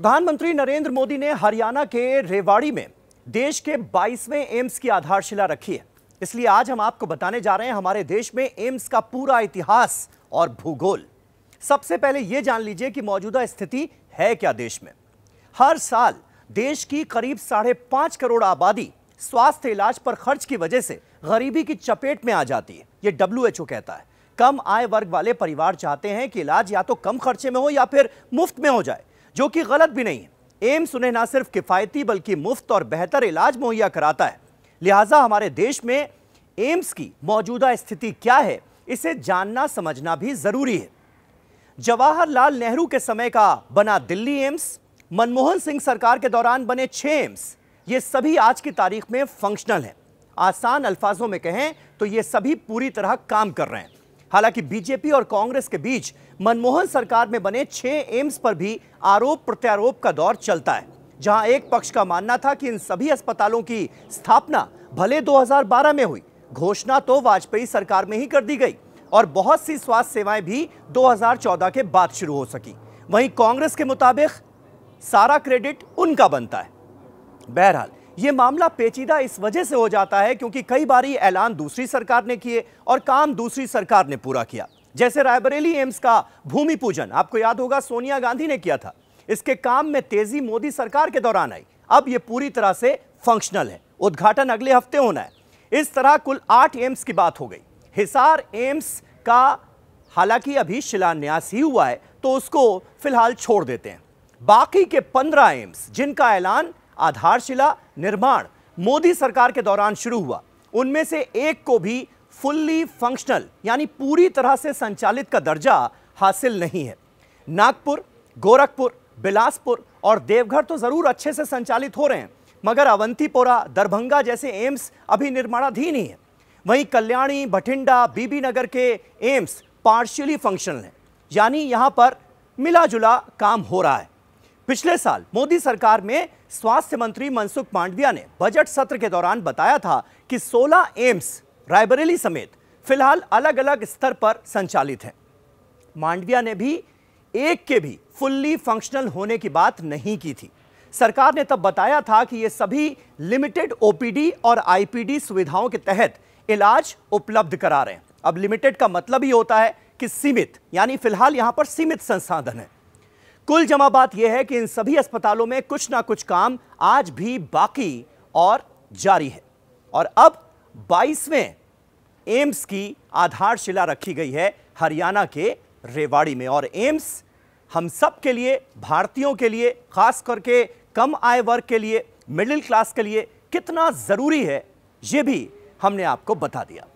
प्रधानमंत्री नरेंद्र मोदी ने हरियाणा के रेवाड़ी में देश के 22वें एम्स की आधारशिला रखी है। इसलिए आज हम आपको बताने जा रहे हैं हमारे देश में एम्स का पूरा इतिहास और भूगोल। सबसे पहले यह जान लीजिए कि मौजूदा स्थिति है क्या देश में। हर साल देश की करीब 5.5 करोड़ आबादी स्वास्थ्य इलाज पर खर्च की वजह से गरीबी की चपेट में आ जाती है। यह WHO कहता है। कम आय वर्ग वाले परिवार चाहते हैं कि इलाज या तो कम खर्चे में हो या फिर मुफ्त में हो जाए, जो कि गलत भी नहीं है। एम्स उन्हें न सिर्फ किफायती बल्कि मुफ्त और बेहतर इलाज मुहैया कराता है। लिहाजा हमारे देश में एम्स की मौजूदा स्थिति क्या है, इसे जानना समझना भी जरूरी है। जवाहरलाल नेहरू के समय का बना दिल्ली एम्स, मनमोहन सिंह सरकार के दौरान बने 6 एम्स, ये सभी आज की तारीख में फंक्शनल हैं। आसान अल्फाजों में कहें तो ये सभी पूरी तरह काम कर रहे हैं। हालांकि बीजेपी और कांग्रेस के बीच मनमोहन सरकार में बने 6 एम्स पर भी आरोप प्रत्यारोप का दौर चलता है, जहां एक पक्ष का मानना था कि इन सभी अस्पतालों की स्थापना भले 2012 में हुई, घोषणा तो वाजपेयी सरकार में ही कर दी गई और बहुत सी स्वास्थ्य सेवाएं भी 2014 के बाद शुरू हो सकी। वहीं कांग्रेस के मुताबिक सारा क्रेडिट उनका बनता है। बहरहाल यह मामला पेचीदा इस वजह से हो जाता है क्योंकि कई बारी ऐलान दूसरी सरकार ने किए और काम दूसरी सरकार ने पूरा किया। जैसे रायबरेली एम्स का भूमि पूजन आपको याद होगा सोनिया गांधी ने किया था। इसके काम में तेजी मोदी सरकार के दौरान आई। अब यह पूरी तरह से फंक्शनल है। उद्घाटन अगले हफ्ते होना है। इस तरह कुल 8 एम्स की बात हो गई। हिसार एम्स का हालांकि अभी शिलान्यास ही हुआ है तो उसको फिलहाल छोड़ देते हैं। बाकी के 15 एम्स जिनका ऐलान आधारशिला निर्माण मोदी सरकार के दौरान शुरू हुआ, उनमें से एक को भी फुल्ली फंक्शनल यानी पूरी तरह से संचालित का दर्जा हासिल नहीं है। नागपुर, गोरखपुर, बिलासपुर और देवघर तो जरूर अच्छे से संचालित हो रहे हैं, मगर अवंतीपोरा, दरभंगा जैसे एम्स अभी निर्माणाधीन ही है। वहीं कल्याणी, भटिंडा, बीबीनगर के एम्स पार्शियली फंक्शनल हैं, यानी यहां पर मिला जुला काम हो रहा है। पिछले साल मोदी सरकार में स्वास्थ्य मंत्री मनसुख मांडविया ने बजट सत्र के दौरान बताया था कि 16 एम्स रायबरेली समेत फिलहाल अलग अलग स्तर पर संचालित हैं। मांडविया ने भी एक के भी फुल्ली फंक्शनल होने की बात नहीं की थी। सरकार ने तब बताया था कि ये सभी लिमिटेड OPD और IPD सुविधाओं के तहत इलाज उपलब्ध करा रहे हैं। अब लिमिटेड का मतलब ही होता है कि सीमित, यानी फिलहाल यहां पर सीमित संसाधन है। कुल जमा बात यह है कि इन सभी अस्पतालों में कुछ ना कुछ काम आज भी बाकी और जारी है। और अब 22वें एम्स की आधारशिला रखी गई है हरियाणा के रेवाड़ी में। और एम्स हम सब के लिए, भारतीयों के लिए, खास करके कम आय वर्ग के लिए, मिडिल क्लास के लिए कितना जरूरी है, यह भी हमने आपको बता दिया।